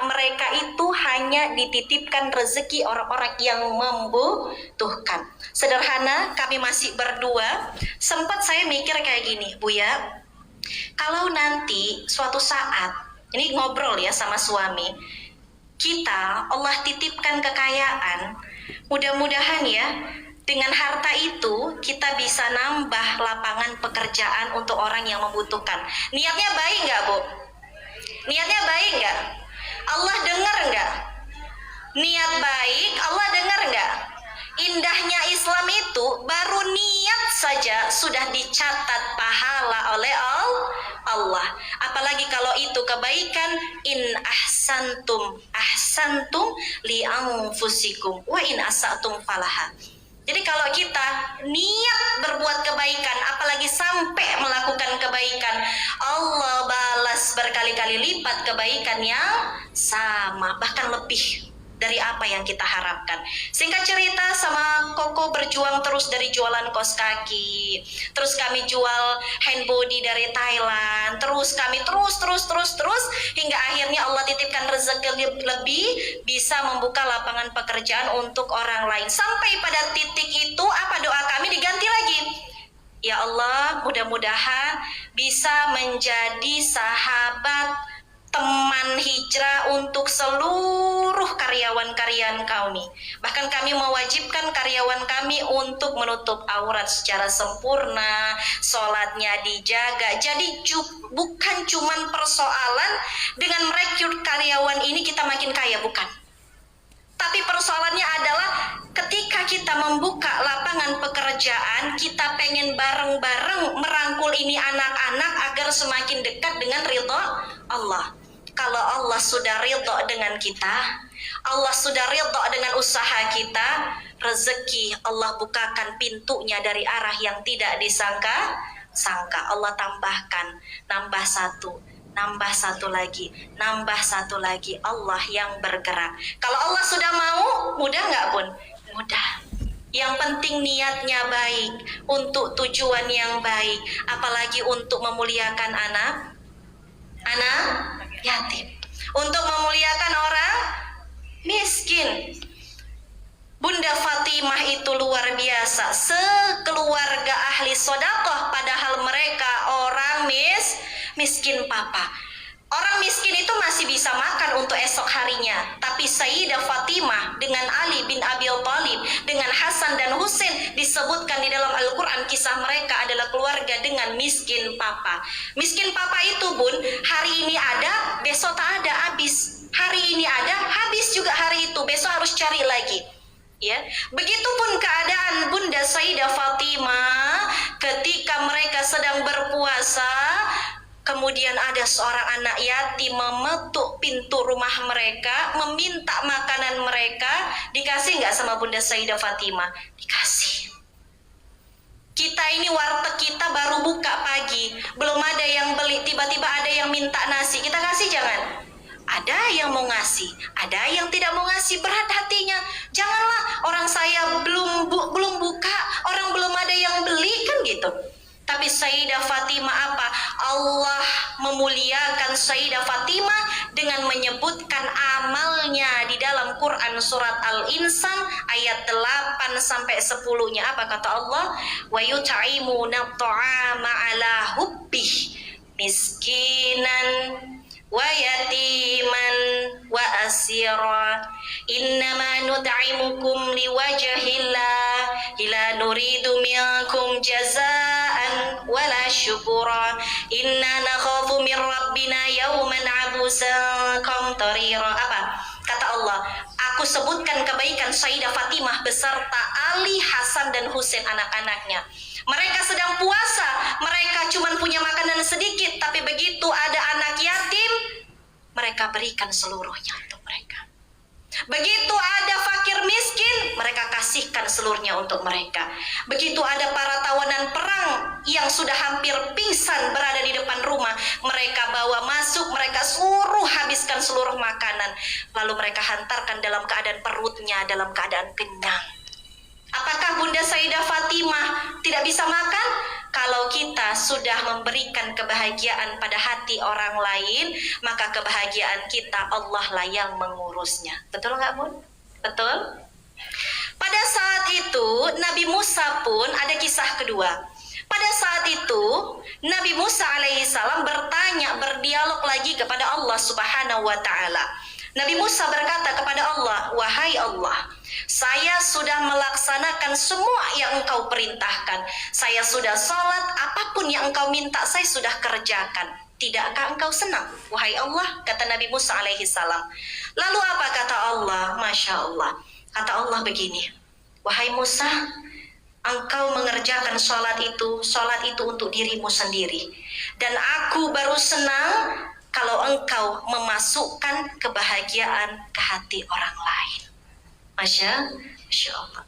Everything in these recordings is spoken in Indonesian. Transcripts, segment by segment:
mereka itu hanya dititipkan rezeki orang-orang yang membutuhkan. Sederhana, kami masih berdua, sempat saya mikir kayak gini, Buya, kalau nanti suatu saat, ini ngobrol ya sama suami, kita Allah titipkan kekayaan, mudah-mudahan ya dengan harta itu kita bisa nambah lapangan pekerjaan untuk orang yang membutuhkan. Niatnya baik nggak, Bu? Niatnya baik nggak? Allah dengar nggak? Niat baik, Allah dengar nggak? Indahnya Islam itu baru niat saja sudah dicatat pahala oleh Allah. Apalagi kalau itu kebaikan, in ahsantum li anfusikum wa in asatum falaha. Jadi kalau kita niat berbuat kebaikan, apalagi sampai melakukan kebaikan, Allah balas berkali-kali lipat kebaikan yang sama, bahkan lebih dari apa yang kita harapkan. Singkat cerita, sama Koko berjuang terus dari jualan kaos kaki, terus kami jual hand body dari Thailand, terus kami terus hingga akhirnya Allah titipkan rezeki lebih, bisa membuka lapangan pekerjaan untuk orang lain. Sampai pada titik itu, apa doa kami diganti lagi? Ya Allah, mudah-mudahan bisa menjadi sahabat, teman hijrah untuk seluruh karyawan-karyawan kami. Bahkan kami mewajibkan karyawan kami untuk menutup aurat secara sempurna, sholatnya dijaga. Jadi bukan cuman persoalan dengan merekrut karyawan ini kita makin kaya, bukan. Tapi persoalannya adalah ketika kita membuka lapangan pekerjaan, kita pengen bareng-bareng merangkul ini anak-anak agar semakin dekat dengan ridho Allah. Kalau Allah sudah ridho dengan kita, Allah sudah ridho dengan usaha kita, rezeki Allah bukakan pintunya dari arah yang tidak disangka. Allah tambahkan, nambah satu lagi, Allah yang bergerak. Kalau Allah sudah mau, mudah nggak, Bun? Mudah. Yang penting niatnya baik, untuk tujuan yang baik, apalagi untuk memuliakan anak yatim, untuk memuliakan orang miskin. Bunda Fatimah itu luar biasa, sekeluarga ahli sedekah, padahal mereka orang miskin papa. Orang miskin itu masih bisa makan untuk esok harinya, tapi Sayyidah Fatimah dengan Ali bin Abi Thalib, dengan Hasan dan Husain, disebutkan di dalam Al-Quran kisah mereka adalah keluarga dengan miskin papa. Miskin papa itu, Bun, hari ini ada, besok tak ada, habis. Hari ini ada, habis juga hari itu, besok harus cari lagi. Ya, begitupun keadaan Bunda Sayyidah Fatimah ketika mereka sedang berpuasa. Kemudian ada seorang anak yatim memetuk pintu rumah mereka, meminta makanan mereka. Dikasih nggak sama Bunda Sayyidah Fatimah? Dikasih. Kita ini warteg kita baru buka pagi, belum ada yang beli, tiba-tiba ada yang minta nasi, kita kasih jangan? Ada yang mau ngasih, ada yang tidak mau ngasih, berat hatinya. Janganlah, orang saya belum buka, orang belum ada yang beli, kan gitu. Tapi Sayyidah Fatimah apa? Allah memuliakan Sayyidah Fatimah dengan menyebutkan amalnya di dalam Quran surat Al-Insan ayat 8 sampai 10-nya. Apa kata Allah? Wa yut'imuna ta'ama ala hubbih miskinan wa yatiman wa asira innama nut'imukum liwajhillah la nuridu minkum jazaan wala syukura inna nakhafu min rabbina yawman abusan qamtarira. Apa kata Allah? Aku sebutkan kebaikan Sayyidah Fatimah beserta Ali, Hasan dan Husain anak-anaknya. Mereka sedang puasa, mereka cuma punya makanan sedikit, tapi begitu ada anak yatim, mereka berikan seluruhnya untuk mereka. Begitu ada fakir miskin, mereka kasihkan seluruhnya untuk mereka. Begitu ada para tawanan perang yang sudah hampir pingsan berada di depan rumah, mereka bawa masuk, mereka suruh habiskan seluruh makanan. Lalu mereka hantarkan dalam keadaan perutnya dalam keadaan kenyang. Apakah Bunda Sayyidah Fatimah tidak bisa makan? Kalau kita sudah memberikan kebahagiaan pada hati orang lain, maka kebahagiaan kita Allah lah yang mengurusnya. Betul nggak, Bun? Betul? Pada saat itu Nabi Musa pun ada kisah kedua. Pada saat itu Nabi Musa alaihissalam berdialog lagi kepada Allah subhanahu wa ta'ala. Nabi Musa berkata kepada Allah, "Wahai Allah, saya sudah melaksanakan semua yang engkau perintahkan. Saya sudah sholat, apapun yang engkau minta saya sudah kerjakan. Tidakkah engkau senang, wahai Allah?" kata Nabi Musa alaihissalam. Lalu apa kata Allah? Masya Allah. Kata Allah begini, "Wahai Musa, engkau mengerjakan sholat itu untuk dirimu sendiri. Dan aku baru senang kalau engkau memasukkan kebahagiaan ke hati orang lain." Masya Allah.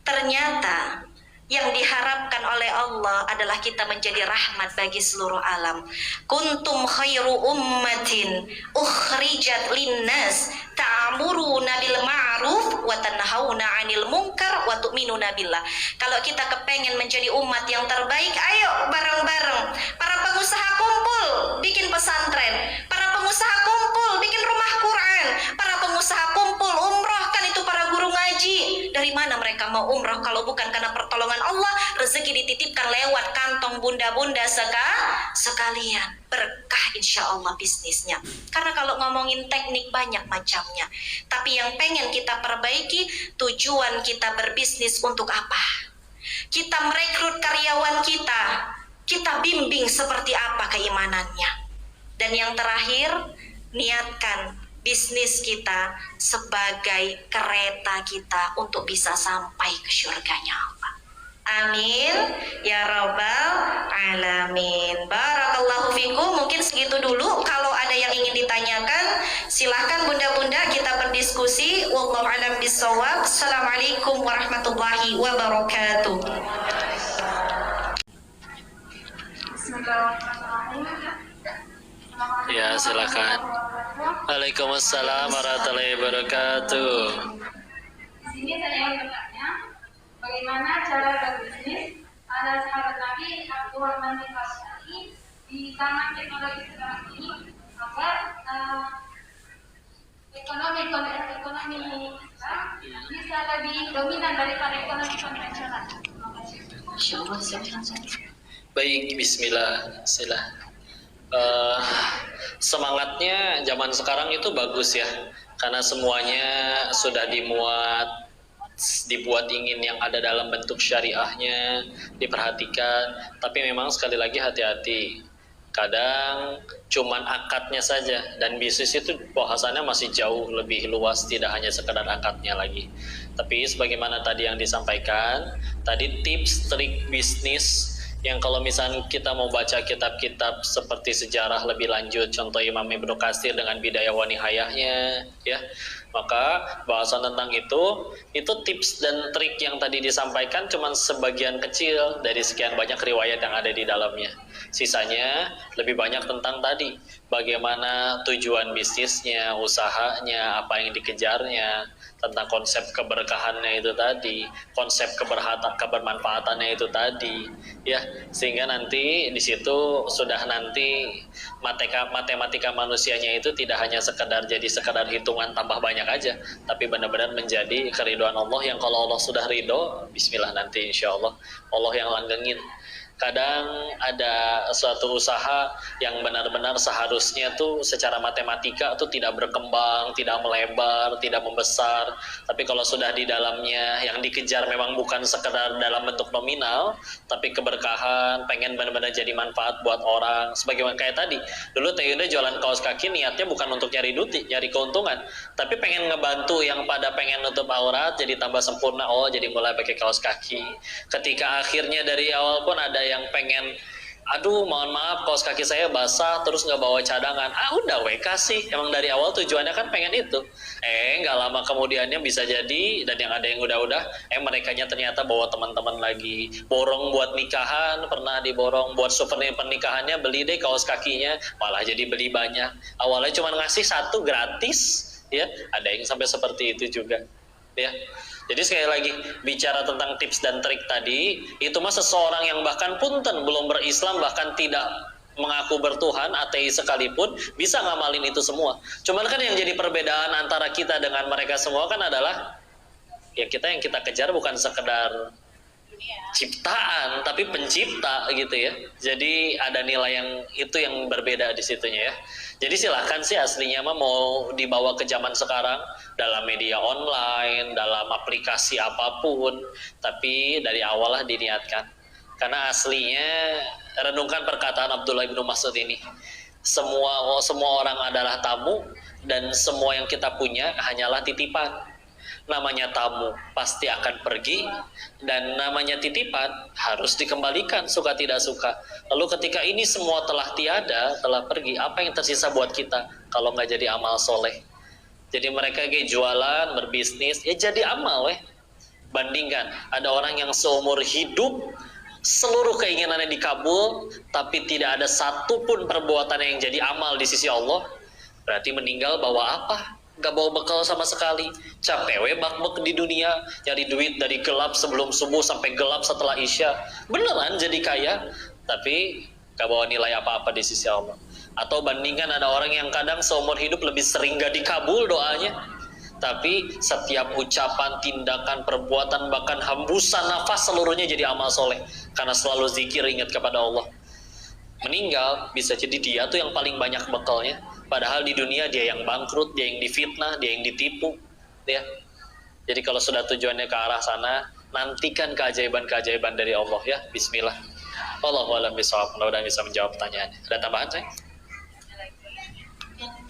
Ternyata yang diharapkan oleh Allah adalah kita menjadi rahmat bagi seluruh alam. Kuntum khairu ummatin ukhrijat linnas ta'muruna bil ma'ruf wa tanhauna 'anil munkar wa tu'minuna billah. Kalau kita kepengen menjadi umat yang terbaik, ayo bareng-bareng. Para pengusaha kumpul bikin pesantren, para pengusaha kumpul bikin rumah Quran, para pengusaha kumpul umroh, kan itu para guru ngaji. Dari mana mereka mau umroh kalau bukan karena pertolongan Allah? Rezeki dititipkan lewat kantong bunda-bunda sekalian. Berkah insya Allah bisnisnya. Karena kalau ngomongin teknik banyak macamnya. Tapi yang pengen kita perbaiki, tujuan kita berbisnis untuk apa? Kita merekrut karyawan kita bimbing seperti apa keimanannya. Dan yang terakhir, niatkan bisnis kita sebagai kereta kita untuk bisa sampai ke surganya Allah. Amin ya rabbal alamin. Barakallahu fikum. Mungkin segitu dulu. Kalau ada yang ingin ditanyakan, silahkan bunda-bunda kita berdiskusi. Wallahu a'lam bishawab. Assalamualaikum warahmatullahi wabarakatuh. Ya, silakan. Waalaikumsalam warahmatullahi wabarakatuh. Di sini saya ingin bertanya, bagaimana cara berbisnis ada sahabat Nabi Abdul Rahman bin Auf di zaman teknologi sekarang ini agar ekonomi kita bisa lebih dominan daripada ekonomi konvensional. Terima kasih. Baik, bismillah. Semangatnya zaman sekarang itu bagus ya, karena semuanya sudah dibuat ingin yang ada dalam bentuk syariahnya diperhatikan. Tapi memang sekali lagi hati-hati, kadang cuman akadnya saja, dan bisnis itu bahasannya masih jauh lebih luas, tidak hanya sekedar akadnya lagi. Tapi sebagaimana tadi yang disampaikan tadi, tips trik bisnis yang kalau misalnya kita mau baca kitab-kitab seperti sejarah lebih lanjut, contoh Imam Ibnu Katsir dengan Bidayah wa Nihayahnya, ya, maka bahasan tentang itu tips dan trik yang tadi disampaikan cuma sebagian kecil dari sekian banyak riwayat yang ada di dalamnya. Sisanya lebih banyak tentang tadi, bagaimana tujuan bisnisnya, usahanya, apa yang dikejarnya, tentang konsep keberkahannya itu tadi, konsep kebermanfaatannya itu tadi, ya, sehingga nanti di situ sudah nanti matematika manusianya itu tidak hanya sekedar hitungan tambah banyak aja, tapi benar-benar menjadi keriduan Allah yang kalau Allah sudah ridho, bismillah nanti insya Allah Allah yang langgengin. Kadang ada suatu usaha yang benar-benar seharusnya tuh secara matematika tuh tidak berkembang, tidak melebar, tidak membesar. Tapi kalau sudah di dalamnya yang dikejar memang bukan sekedar dalam bentuk nominal, tapi keberkahan, pengen benar-benar jadi manfaat buat orang. Sebagaimana kayak tadi, dulu Teh Yunda jualan kaos kaki niatnya bukan untuk nyari duit, nyari keuntungan, tapi pengen ngebantu yang pada pengen nutup aurat jadi tambah sempurna. Oh, jadi mulai pakai kaos kaki. Ketika akhirnya dari awal pun ada yang pengen, aduh mohon maaf kaos kaki saya basah terus nggak bawa cadangan, udah kasih, emang dari awal tujuannya kan pengen itu, nggak lama kemudiannya bisa jadi, dan yang ada yang udah merekanya ternyata bawa teman-teman lagi, borong buat nikahan, pernah diborong buat souvenir pernikahannya, beli deh kaos kakinya, malah jadi beli banyak, awalnya cuma ngasih satu gratis, ya, ada yang sampai seperti itu juga, ya. Jadi sekali lagi, bicara tentang tips dan trik tadi, itu mah seseorang yang bahkan punten belum berislam, bahkan tidak mengaku bertuhan, ateis sekalipun, bisa ngamalin itu semua. Cuman kan yang jadi perbedaan antara kita dengan mereka semua kan adalah, ya kita yang kita kejar bukan sekedar ciptaan, tapi pencipta gitu ya. Jadi ada nilai yang itu yang berbeda di situnya ya. Jadi silahkan sih aslinya mah mau dibawa ke zaman sekarang dalam media online, dalam aplikasi apapun, tapi dari awal lah diniatkan. Karena aslinya renungkan perkataan Abdullah bin Mas'ud ini. Semua orang adalah tamu dan semua yang kita punya hanyalah titipan. Namanya tamu pasti akan pergi dan namanya titipan harus dikembalikan suka tidak suka. Lalu ketika ini semua telah tiada, telah pergi, apa yang tersisa buat kita kalau nggak jadi amal soleh? Jadi mereka kayak jualan, berbisnis, ya jadi amal weh. Bandingkan, ada orang yang seumur hidup seluruh keinginannya dikabul, tapi tidak ada satupun perbuatan yang jadi amal di sisi Allah. Berarti meninggal bawa apa? Gak bawa bekal sama sekali. Capek we bak-bek di dunia, nyari duit dari gelap sebelum subuh sampai gelap setelah isya. Beneran jadi kaya, tapi gak bawa nilai apa-apa di sisi Allah. Atau bandingkan ada orang yang kadang seumur hidup lebih sering gak dikabul doanya, tapi setiap ucapan, tindakan, perbuatan, bahkan hembusan nafas seluruhnya jadi amal soleh karena selalu zikir, ingat kepada Allah. Meninggal bisa jadi dia tuh yang paling banyak bekalnya, padahal di dunia dia yang bangkrut, dia yang difitnah, dia yang ditipu ya. Jadi kalau sudah tujuannya ke arah sana, nantikan keajaiban-keajaiban dari Allah ya. Bismillah. Wallahu a'lam bishawab. Mudah-mudahan bisa menjawab pertanyaannya. Ada tambahan saya?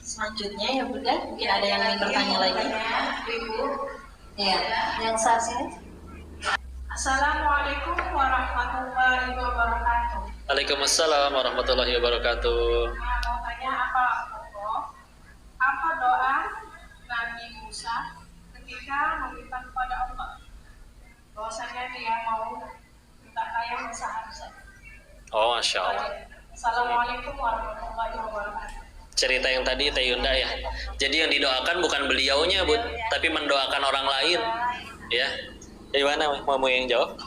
Selanjutnya ya Bunda, mungkin ada yang ingin bertanya lagi. Ya, yang saat sini. Assalamualaikum warahmatullahi wabarakatuh. Waalaikumsalam warahmatullahi wabarakatuh. Mau tanya apa doa Nabi Musa ketika meminta kepada Allah bahwasanya dia mau minta kaya seharusnya. Oh, Masya Allah. Assalamualaikum warahmatullahi wabarakatuh. Cerita yang tadi Teh Yunda ya. Jadi yang didoakan bukan beliaunya, Bud, tapi mendoakan orang lain. Ya. Jadi mana mau yang jawab?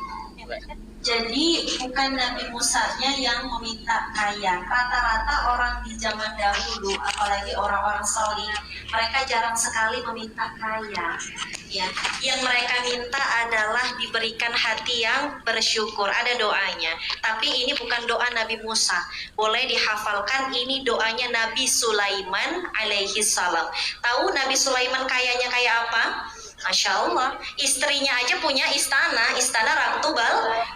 Jadi bukan Nabi Musanya yang meminta kaya. Rata-rata orang di zaman dahulu, apalagi orang-orang solih, mereka jarang sekali meminta kaya. Ya, yang mereka minta adalah diberikan hati yang bersyukur. Ada doanya. Tapi ini bukan doa Nabi Musa. Boleh dihafalkan, ini doanya Nabi Sulaiman alaihi salam. Tahu Nabi Sulaiman kayanya kayak apa? Masya Allah, istrinya aja punya istana Ratu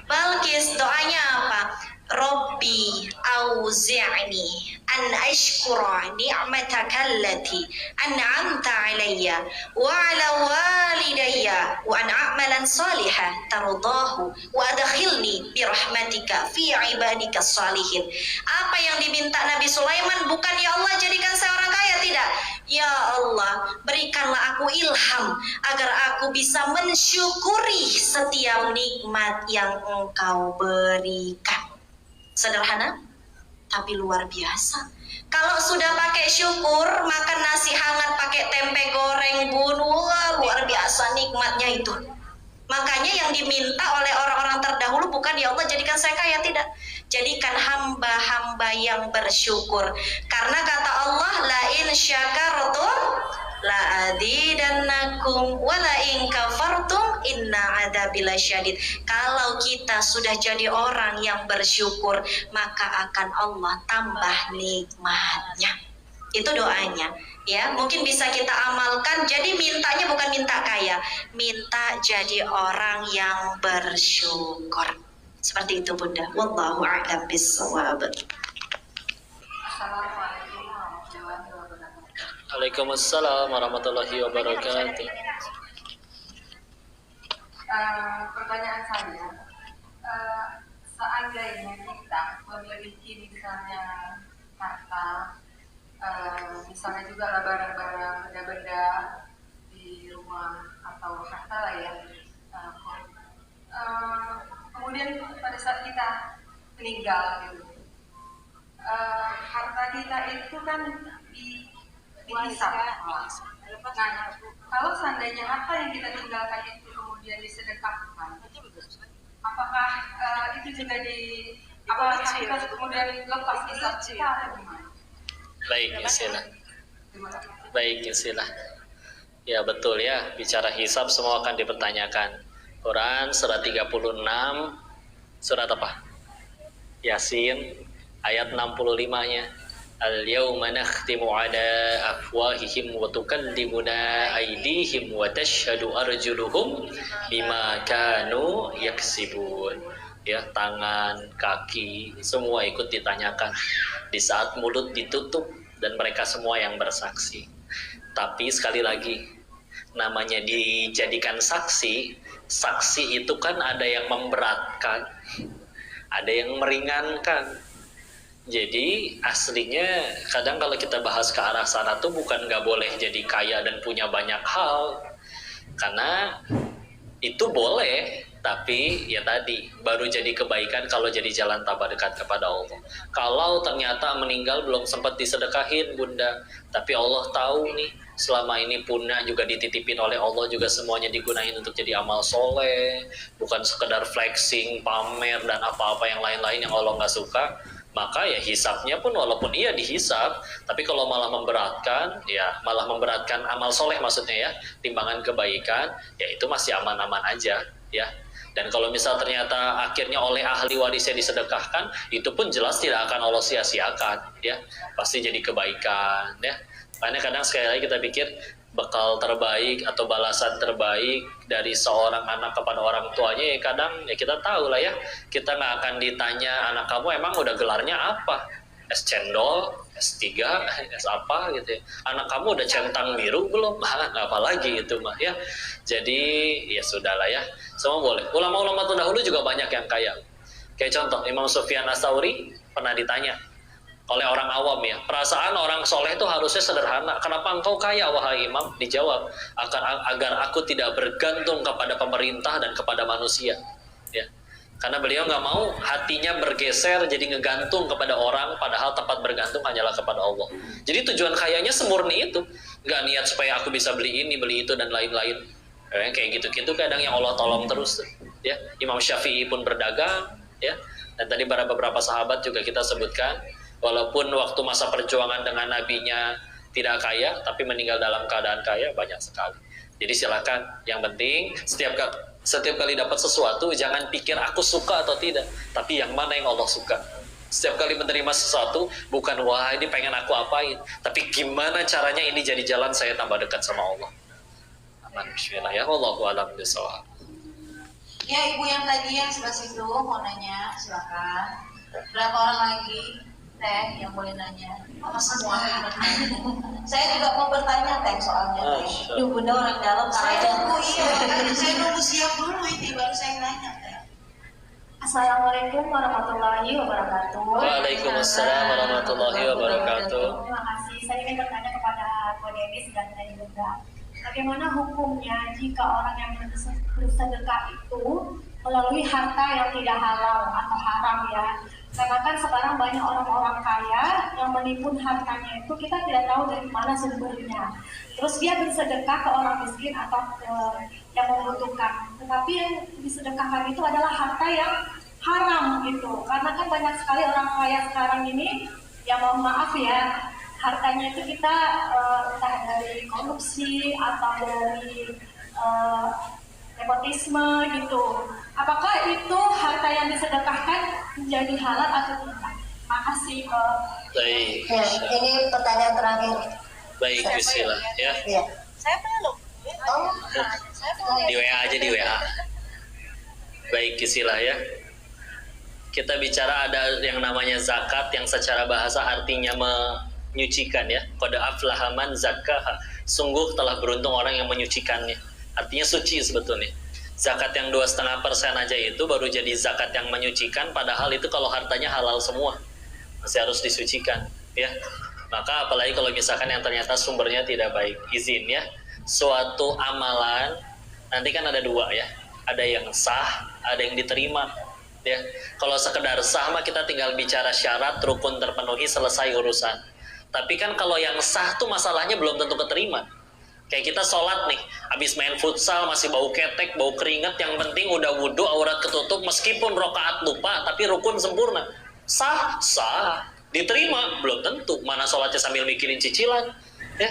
Balkis. Doanya apa? Robbi auzi'ni an ashkura ni'mataka allati an'amta alayya wa ala walidayya wa an a'malan salihan tardahu wa adkhilni bi rahmatika fi ibadika salihin. Apa yang diminta Nabi Sulaiman bukan ya Allah jadikan saya orang kaya, tidak. Ya Allah, berikanlah aku ilham agar aku bisa mensyukuri setiap nikmat yang Engkau berikan. Sederhana, tapi luar biasa. Kalau sudah pakai syukur, makan nasi hangat pakai tempe goreng bun, wah, luar biasa nikmatnya itu. Makanya yang diminta oleh orang-orang terdahulu bukan ya Allah jadikan saya kaya, tidak. Jadikan hamba-hamba yang bersyukur. Karena kata Allah, la in syakartum la azidannakum wa la in kafartum inna adzabi lasyadid. Kalau kita sudah jadi orang yang bersyukur, maka akan Allah tambah nikmatnya. Itu doanya. Ya, mungkin bisa kita amalkan. Jadi mintanya bukan minta kaya, minta jadi orang yang bersyukur. Seperti itu Bunda. Wallahu a'lam bishawab. Assalamualaikum warahmatullahi wabarakatuh. Waalaikumsalam warahmatullahi wabarakatuh. Pertanyaan saya, seandainya kita memiliki misalnya harta, misalnya juga barang-barang benda-benda di rumah atau harta lah ya, kemudian pada saat kita meninggal gitu, harta kita itu kan dihisap. Nah, kalau seandainya harta yang kita tinggalkan itu kemudian disedekahkan, apakah itu juga apakah kita kemudian lepas hisab kita atau gimana? Baik, istilah. Terima kasih. Baik, istilah. Ya betul ya, bicara hisab semua akan dipertanyakan. Quran surat 36, surat apa? Yasin ayat 65-nya. Al-yawma nakhtimu ala afwahihim wa tukallimuna aydihim wa tashhadu arjuluhum bima kanu yaksibun. Ya, tangan, kaki, semua ikut ditanyakan di saat mulut ditutup dan mereka semua yang bersaksi. Tapi sekali lagi, namanya dijadikan saksi, saksi itu kan ada yang memberatkan, ada yang meringankan. Jadi aslinya kadang kalau kita bahas ke arah sana tuh bukan nggak boleh jadi kaya dan punya banyak hal, karena itu boleh, tapi ya tadi baru jadi kebaikan kalau jadi jalan tambah dekat kepada Allah. Kalau ternyata meninggal belum sempat disedekahin bunda, tapi Allah tahu nih selama ini punya juga dititipin oleh Allah, juga semuanya digunain untuk jadi amal soleh, bukan sekedar flexing, pamer dan apa-apa yang lain-lain yang Allah nggak suka. Maka ya hisabnya pun walaupun iya dihisab, tapi kalau malah memberatkan, ya malah memberatkan amal soleh maksudnya ya, timbangan kebaikan, ya itu masih aman-aman aja ya. Dan kalau misal ternyata akhirnya oleh ahli warisnya disedekahkan, itu pun jelas tidak akan Allah sia-siakan ya, pasti jadi kebaikan ya. Karena kadang sekali lagi kita pikir bekal terbaik atau balasan terbaik dari seorang anak kepada orang tuanya, ya kadang ya kita tahu lah ya, kita nggak akan ditanya anak kamu emang udah gelarnya apa, S cendol, S3, S apa gitu ya, anak kamu udah centang biru belum, apa lagi itu mah ya. Jadi ya sudahlah ya, semua boleh. Ulama-ulama terdahulu juga banyak yang kaya, kayak contoh Imam Sufyan Ats-Tsauri pernah ditanya oleh orang awam ya, perasaan orang soleh itu harusnya sederhana, kenapa engkau kaya wahai imam? Dijawab, agar aku tidak bergantung kepada pemerintah dan kepada manusia ya. Karena beliau nggak mau hatinya bergeser jadi ngegantung kepada orang, padahal tempat bergantung hanyalah kepada Allah. Jadi tujuan kayanya semurni itu, nggak niat supaya aku bisa beli ini beli itu dan lain-lain kayak gitu-gitu. Kadang yang Allah tolong terus ya. Imam Syafi'i pun berdagang ya, dan tadi beberapa sahabat juga kita sebutkan, walaupun waktu masa perjuangan dengan nabinya tidak kaya, tapi meninggal dalam keadaan kaya banyak sekali. Jadi silakan, yang penting setiap kali dapat sesuatu jangan pikir aku suka atau tidak, tapi yang mana yang Allah suka. Setiap kali menerima sesuatu bukan wah ini pengen aku apain, tapi gimana caranya ini jadi jalan saya tambah dekat sama Allah. Aman, bismillah ya, wallahu a'lam bishawab. Ya, ibu yang tadi yang sebelah situ mau nanya, silakan. Berapa orang lagi teh yang boleh nanya? Oh, semua. Saya juga mau bertanya teh soalnya. Duh, bunda orang dalam. Saya tunggu saya nunggu siap dulu ini baru saya nanya teh. Assalamualaikum warahmatullahi wabarakatuh. Waalaikumsalam warahmatullahi wabarakatuh. Terima kasih. Saya ingin bertanya kepada Bu Denis dan Teh juga. Bagaimana hukumnya jika orang yang bersedekah itu melalui harta yang tidak halal atau haram ya? Karena kan sekarang banyak orang-orang kaya yang menimbun hartanya itu kita tidak tahu dari mana sumbernya. Terus dia bersedekah ke orang miskin atau ke yang membutuhkan. Tetapi yang disedekahkan itu adalah harta yang haram gitu. Karena kan banyak sekali orang kaya sekarang ini, ya mohon maaf ya, hartanya itu kita entah dari korupsi atau dari nepotisme gitu. Apakah itu harta yang disedekahkan menjadi halal atau tidak? Makasih. Baik. Ya, ini pertanyaan terakhir. Baik, bismillah ya. Iya. Saya belum. Oh, Di WA aja, di WA. Baik, istilah ya. Kita bicara ada yang namanya zakat yang secara bahasa artinya menyucikan ya. Qad aflaha man zakkaha. Sungguh telah beruntung orang yang menyucikannya. Artinya suci sebetulnya. Zakat yang 2,5% aja itu baru jadi zakat yang menyucikan, padahal itu kalau hartanya halal semua. Masih harus disucikan ya. Maka apalagi kalau misalkan yang ternyata sumbernya tidak baik. Izin ya. Suatu amalan nanti kan ada dua ya, ada yang sah, ada yang diterima ya. Kalau sekedar sah mah kita tinggal bicara syarat rukun terpenuhi selesai urusan. Tapi kan kalau yang sah tuh masalahnya belum tentu keterima. Kayak kita sholat nih, habis main futsal masih bau ketek, bau keringat, yang penting udah wudhu, aurat ketutup, meskipun rokaat lupa, tapi rukun sempurna. Sah, sah. Diterima? Belum tentu. Mana sholatnya sambil mikirin cicilan? Ya,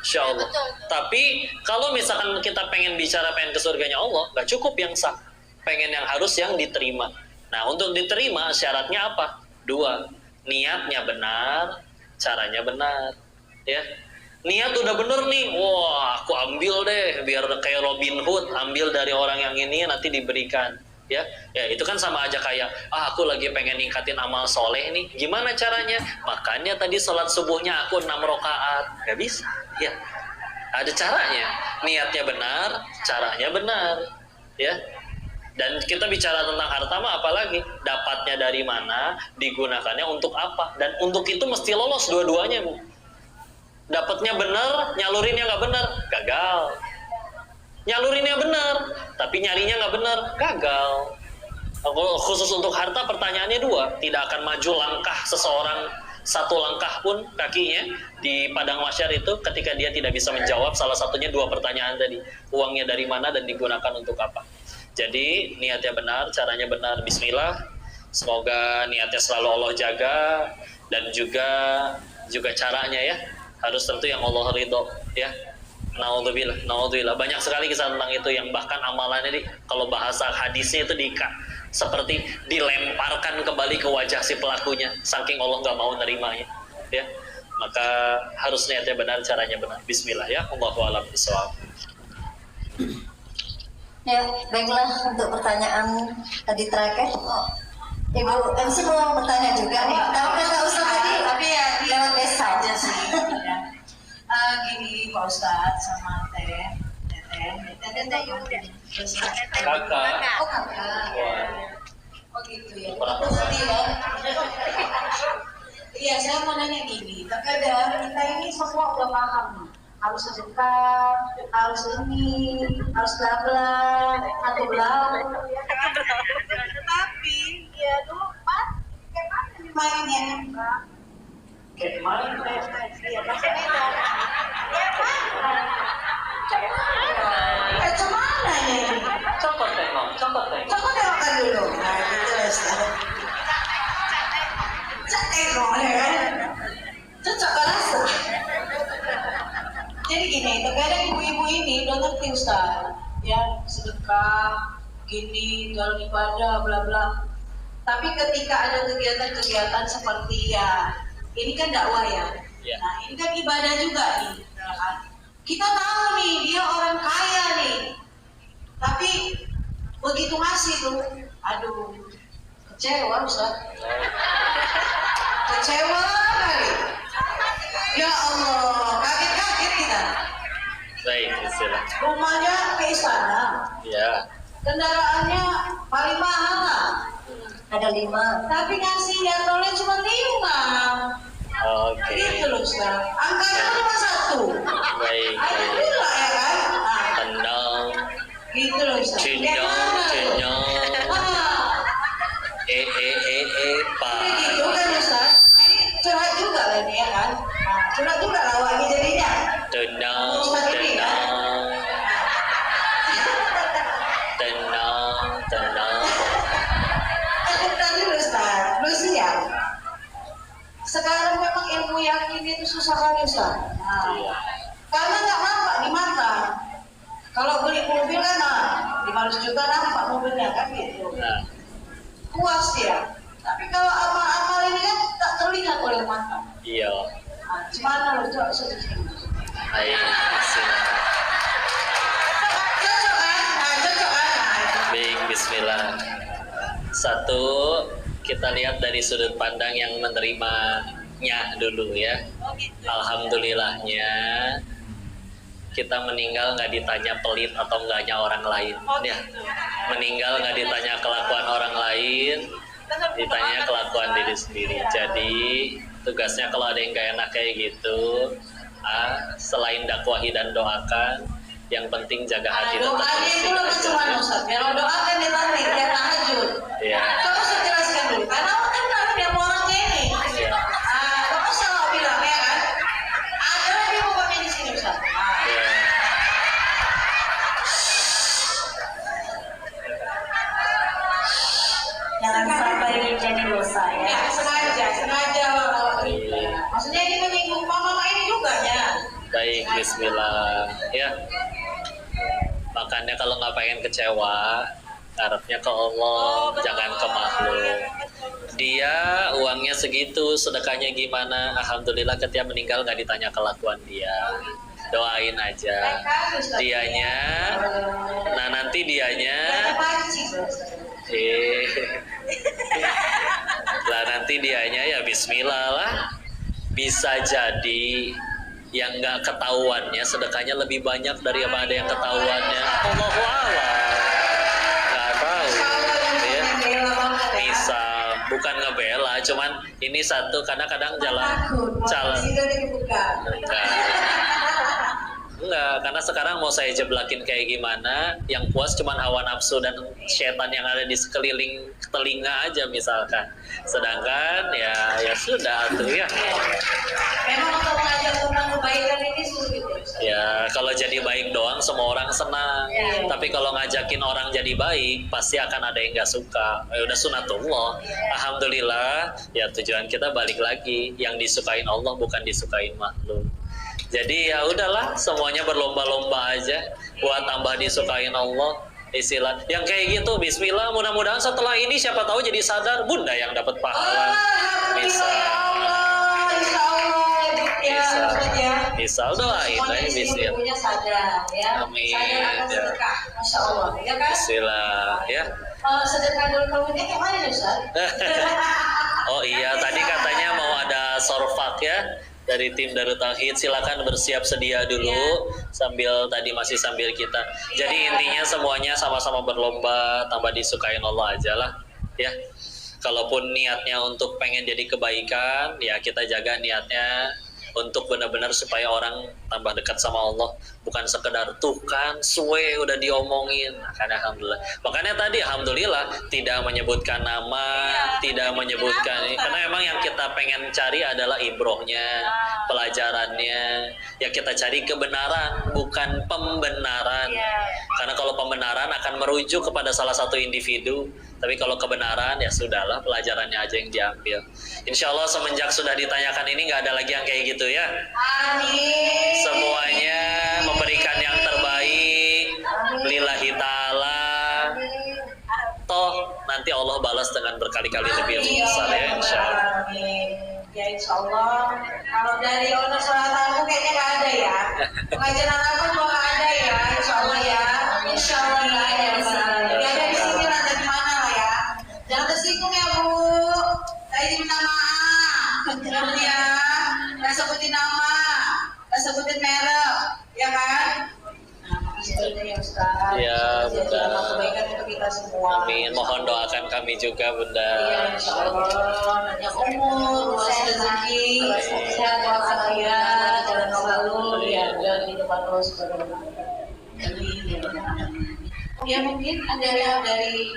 Insya Allah. Tapi kalau misalkan kita pengen bicara, pengen ke surganya Allah, gak cukup yang sah. Pengen yang harus yang diterima. Nah, untuk diterima syaratnya apa? 2. Niatnya benar, caranya benar. Ya. Niat udah bener nih, wah aku ambil deh biar kayak Robin Hood, ambil dari orang yang ini nanti diberikan, ya itu kan sama aja kayak aku lagi pengen ningkatin amal soleh nih, gimana caranya? Makanya tadi sholat subuhnya aku 6 rakaat, gak bisa, ya ada caranya, niatnya benar, caranya benar, ya. Dan kita bicara tentang harta mah apalagi dapatnya dari mana, digunakannya untuk apa, dan untuk itu mesti lolos dua-duanya, Bu. Dapatnya benar, nyalurinnya nggak benar, gagal. Nyalurinnya benar, tapi nyarinya nggak benar, gagal. Khusus untuk harta pertanyaannya 2, tidak akan maju langkah seseorang 1 langkah pun kakinya di padang mahsyar itu ketika dia tidak bisa menjawab salah satunya 2 pertanyaan tadi, uangnya dari mana dan digunakan untuk apa. Jadi niatnya benar, caranya benar, bismillah. Semoga niatnya selalu Allah jaga, dan juga caranya ya harus tentu yang Allah ridho, ya. Naudzubillah. Banyak sekali kisah tentang itu yang bahkan amalannya kalau bahasa hadisnya itu seperti dilemparkan kembali ke wajah si pelakunya, saking Allah nggak mau nerimanya, ya. Maka harus niatnya benar, caranya benar. Bismillah ya. Allahu a'lam bishawab. Ya, baiklah untuk pertanyaan tadi terakhir. Ibu MC mau bertanya juga nih. Tapi nggak usah tadi, tapi ya lewat desa aja sih. Ya. Gini Pak Ustadz sama Teteh Kakak. Oh kakak. Oh gitu ya. Berapa? Aku ngerti ya. Iya, saya mau nanya gini. Terkadang kita ini semua udah paham nih. Harus sedekah, harus ini, harus bla atau bla. Tapi ya dulu pas kayak mana nih mainnya? Kayak mana? Iya, maksudnya Kemana ini? Coba tengok. Coba tengokkan dulu. Nah, gitu ya, Ustaz. Cek tengok ya kan? Cocok rasa. Jadi gini, terkadang ibu-ibu ini udah ngerti Ustaz, ya sedekah, gini, jual ibadah, bla bla. Tapi ketika ada kegiatan-kegiatan seperti ya, ini kan dakwah ya. Ya. Nah, ini kan ibadah juga nih. Ya kan? Kita tahu nih dia orang kaya nih, tapi begitu ngasih tuh, aduh, kecewa Ustaz. Kecewa kali. Ya Allah, kaget kita. Baik, istilah. Rumahnya ke istana, Ya. kendaraannya paling mahal lah. ada 5. Tapi ngasih jadwalnya cuma 5. Oke. Gitu loh Ustaz. Angkanya cuma 1. Baik. Alhamdulillah ya kan? Nah, Tenang. gitu loh Ustaz. Kayak mana tuh? Cenyong. Ah, Pak. gitu kan Ustaz. Nah, ini curhat juga lah ini ya kan? Nah, curhat juga lah awalnya jadinya. Tenang. Bentar dulu Ustaz, belum siap. Sekarang memang ilmu yakin itu susah kali Ustaz. Nah, karena nggak nampak di mata. Kalau beli mobil kan 500 juta nampak mobilnya kan gitu. Nah, Puas dia. Tapi kalau amal-amal ini kan tak terlihat oleh mata. iya. Nah, gimana lo coba sedikit. Baik, istilah. Cocok kan? Nah, cocok kan? Nah, Baik, bismillah. 1, kita lihat dari sudut pandang yang menerimanya dulu ya. Alhamdulillahnya kita meninggal nggak ditanya pelit atau enggaknya orang lain ya. Meninggal nggak ditanya kelakuan orang lain, ditanya kelakuan diri sendiri. Jadi tugasnya kalau ada yang nggak enak kayak gitu, selain dakwahi dan doakan, yang penting jaga hati tetap doanya itu bersih lo aja. cuma Ustaz. Kalau doa kan ditanya dia tahajud. Iya. Coba saya jelaskan dulu. Karena kan dia orangnya ini. Iya. Bapak salah bilang ya kan? Ada dia pokoknya di sini Ustaz. Iya. Bismillah ya. Makanya kalau nggak pengen kecewa, harapnya ke Allah, jangan ke makhluk. Dia uangnya segitu, sedekahnya gimana? Alhamdulillah ketika meninggal nggak ditanya kelakuan dia. Doain aja dianya. Nah nanti dianya lah nanti dianya ya bismillah lah. Bisa jadi yang nggak ketahuannya sedekahnya lebih banyak daripada yang ketahuannya. Allahu a'lam. Nggak tahu ya. Misal bukan ngebela, cuman ini satu karena kadang jalan enggak, karena sekarang mau saya jeblakin kayak gimana, yang puas cuman hawa nafsu dan setan yang ada di sekeliling telinga aja misalkan. Sedangkan ya sudah tuh ya. Memang untuk mengajak tentang kebaikan ini sulit. Ya kalau jadi baik doang semua orang senang. Tapi kalau ngajakin orang jadi baik pasti akan ada yang nggak suka. Udah sunatullah. Alhamdulillah ya tujuan kita balik lagi, yang disukain Allah bukan disukain makhluk. Jadi ya udahlah, semuanya berlomba-lomba aja buat tambah disukain Allah. Istilah yang kayak gitu, bismillah, mudah-mudahan setelah ini siapa tahu jadi sadar, bunda yang dapat pahala. Bisa. Misal doain aja bismillah. Sadar ya. Amin. Sadar akan sedekah. Masya Allah ya kan? Bismillah ya. Sedekah dulu tahunnya gimana ya Ustaz? Oh iya, tadi katanya mau ada sorfak ya dari tim Darut Tauhid. Silakan bersiap sedia dulu sambil kita. Jadi intinya semuanya sama-sama berlomba tambah disukain Allah aja lah ya. Kalaupun niatnya untuk pengen jadi kebaikan, ya kita jaga niatnya untuk benar-benar supaya orang tambah dekat sama Allah, bukan sekedar tuh kan suwe udah diomongin. Kan alhamdulillah. Makanya tadi alhamdulillah tidak menyebutkan nama, tidak menyebutkan karena memang yang kita pengen cari adalah ibrohnya, pelajarannya. Ya kita cari kebenaran, bukan pembenaran. Karena kalau pembenaran akan merujuk kepada salah satu individu. Tapi kalau kebenaran ya sudahlah, pelajarannya aja yang diambil. Insya Allah semenjak sudah ditanyakan ini nggak ada lagi yang kayak gitu ya. Amin. Semuanya memberikan yang terbaik. Lillahi ta'ala. Toh nanti Allah balas dengan berkali-kali lebih besar ya insya Allah. Ya insya Allah. Kalau dari owner sholat aku kayaknya nggak ada ya. Pengajian aku juga nggak ada ya. Insya Allah ya. Insya Allah nggak ada di sini. Nggak ada di sini, ada di mana lah ya. Jangan tersinggung ya Bu. Saya minta maaf. Ya. Nggak sebutin nama, nggak sebutin merek, ya kan? Ya Ustaz. Ya Bunda. Kebaikan untuk kita semua. Amin. Mohon doakan kami juga Bunda. Iya, insya Allah. Banyak umur, luas rezeki, sehat walafiat, jalan selalu, ya, dan di depan Allah Subhanahu wa Ta'ala. Ya mungkin ada yang dari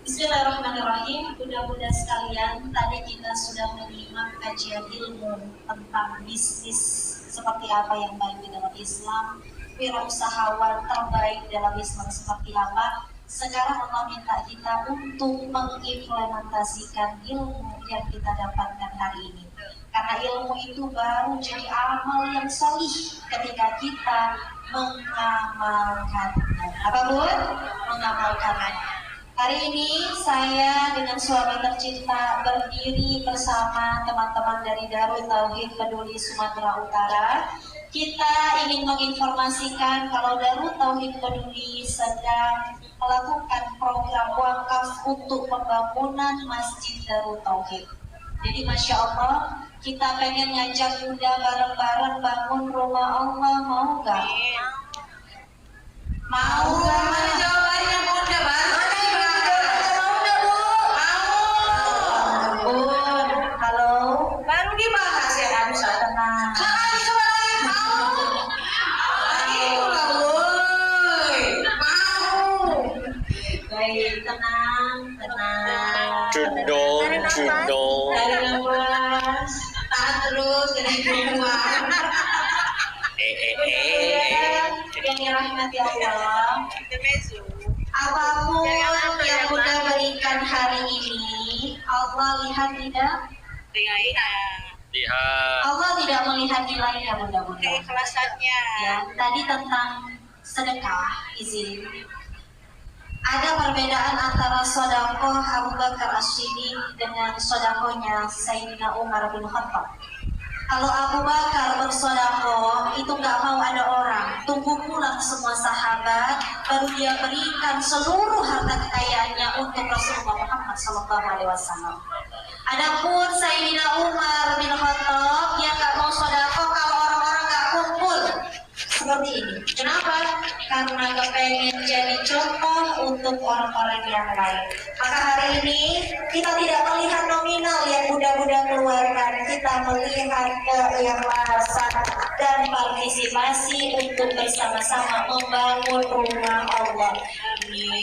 Bismillahirrahmanirrahim. Bunda-bunda sekalian, tadi kita sudah menyimak kajian ilmu tentang bisnis seperti apa yang baik di dalam Islam, wirausahawan terbaik dalam Islam seperti apa. Sekarang Allah minta kita untuk mengimplementasikan ilmu yang kita dapatkan hari ini. Karena ilmu itu baru jadi amal yang solih ketika kita mengamalkannya. Apa Bu? Mengamalkannya. Hari ini saya dengan suami tercinta berdiri bersama teman-teman dari Darut Tauhid Peduli Sumatera Utara. Kita ingin menginformasikan kalau Darut Tauhid Peduli sedang melakukan program wakaf untuk pembangunan Masjid Darut Tauhid. Jadi Masya Allah, kita pengen ngajak Bunda bareng-bareng bangun rumah Allah, mau nggak? mau mana jawabannya Bunda baru Halo, baru dibahas ya kan Ustaz. tenang. Sekarang suaranya mau. Ayo lah woi. Mau. Baik, tenang. Cundong. Dari nafas. Tahan terus dari keluar. Yang dirahmati Allah, apapun yang Bunda berikan hari ini, Allah lihat tidak? Lihat. Allah tidak melihat nilainya bunda-bunda. Keikhlasannya. Ya, tadi tentang sedekah, izin. Ada perbedaan antara sodakoh Abu Bakar As-Siddiq dengan sodakohnya Sayyidina Umar bin Khattab. Kalau Abu Bakar bersodakoh itu nggak mau ada orang, tunggu pulang semua sahabat, baru dia berikan seluruh harta kekayaannya untuk Rasulullah Muhammad SAW. Adapun Sayyidina Umar bin Khattab, dia nggak mau sodakoh kalau orang-orang nggak kumpul. Seperti ini. Kenapa? Karena kepengen jadi contoh untuk orang-orang yang lain. Maka hari ini kita tidak melihat nominal yang mudah-mudah keluarkan, kita melihat keikhlasan dan partisipasi untuk bersama-sama membangun rumah Allah.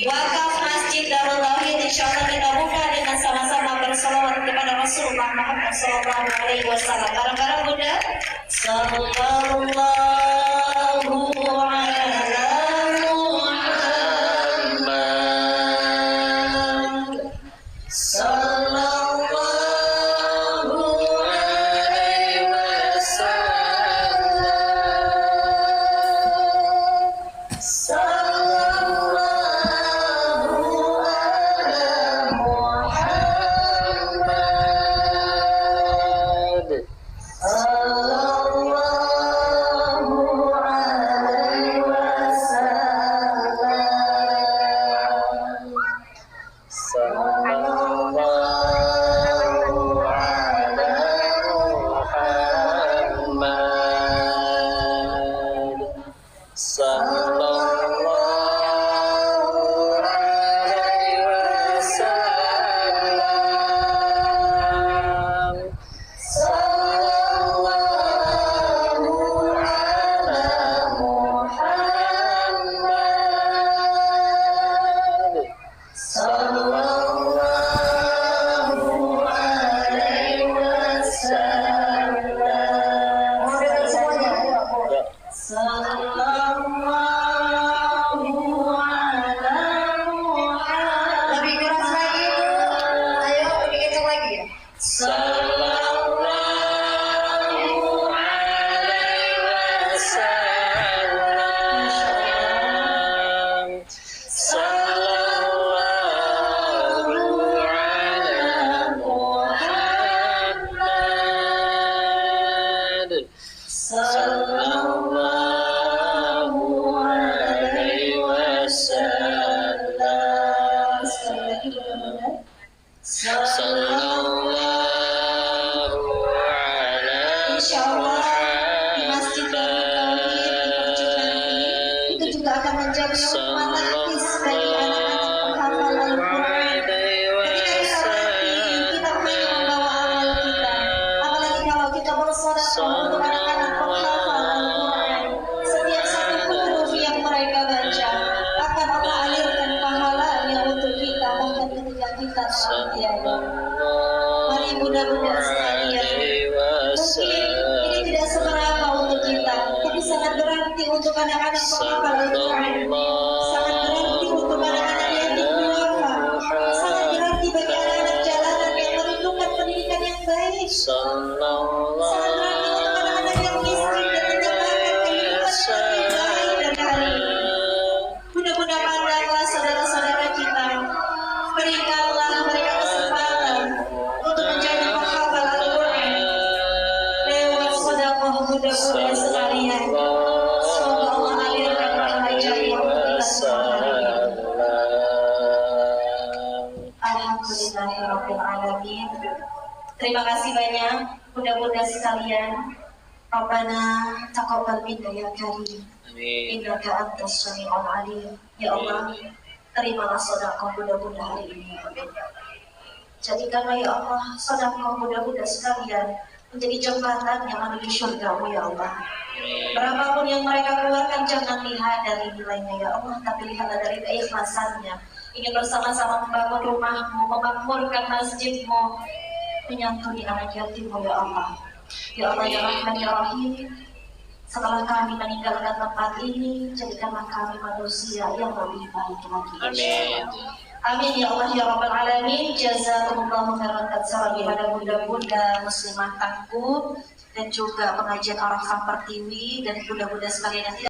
Wakaf Masjid Darul Tauhid, insya Allah kita buka dengan sama-sama bersalawat kepada Rasulullah Muhammad SAW. Bareng-bareng Bunda. Sallallahu Lebih keras lagi Bu. Ayo lebih kencang lagi ya. Insya Allah di Masjid Darul Tauhid di Percut nanti itu juga akan menjadi rumah taktis bagi anak-anak penghafal Al-Quran. Ketika kita mati, kita ingin membawa amal kita. Apalagi kalau kita bersedekah untuk anak-anak penghafal Al-Quran. Setiap satu huruf yang mereka baca akan Allah alirkan pahalanya untuk kita bahkan ketika kita telah tiada. Mari bunda-bunda sekalian. Mungkin ini tidak seberapa untuk kita, tapi sangat berarti untuk anak-anak penghafal Al-Quran. Sangat berarti untuk anak-anak yatim duafa. Sangat berarti bagi anak-anak jalanan yang merindukan pendidikan yang baik. Sangat berarti untuk anak-anak yang miskin dan mendapatkan kehidupan yang lebih baik dari hari ini. Mudah-mudah pandanglah saudara-saudara kita. Berikanlah mereka kesempatan untuk menjadi penghafal Al-Quran. Lewat sedekah mudah-mudahan sekalian. Semoga Allah alirkan pahala jariah untuk kita sekalian. Alhamdulillahirrahmanirrahim. Terima kasih banyak bunda-bunda sekalian. Rabbana taqabbal minna ya karim. Innaka antas samiul alim. Ya Allah, terimalah sedekah bunda-bunda hari ini. Jadikanlah ya Allah sedekah bunda-bunda sekalian menjadi jembatan yang menuju surga-Mu ya Allah. Berapapun yang mereka keluarkan, jangan lihat dari nilainya ya Allah, tapi lihatlah dari keikhlasannya. Ingin bersama-sama membangun rumah-Mu, memakmurkan masjid-Mu, menyantuni anak yatim-Mu ya Allah. Ya Allah ya Rahman ya Rahim. Setelah kami meninggalkan tempat ini, jadikanlah kami manusia yang lebih baik lagi. Amin. Amin ya Allah ya Rabbal Alamin. Jazakumullahu khairan katsira kepada bunda-bunda muslimah tangguh dan juga pengajian Arafah Pertiwi dan bunda-bunda sekalian yang tidak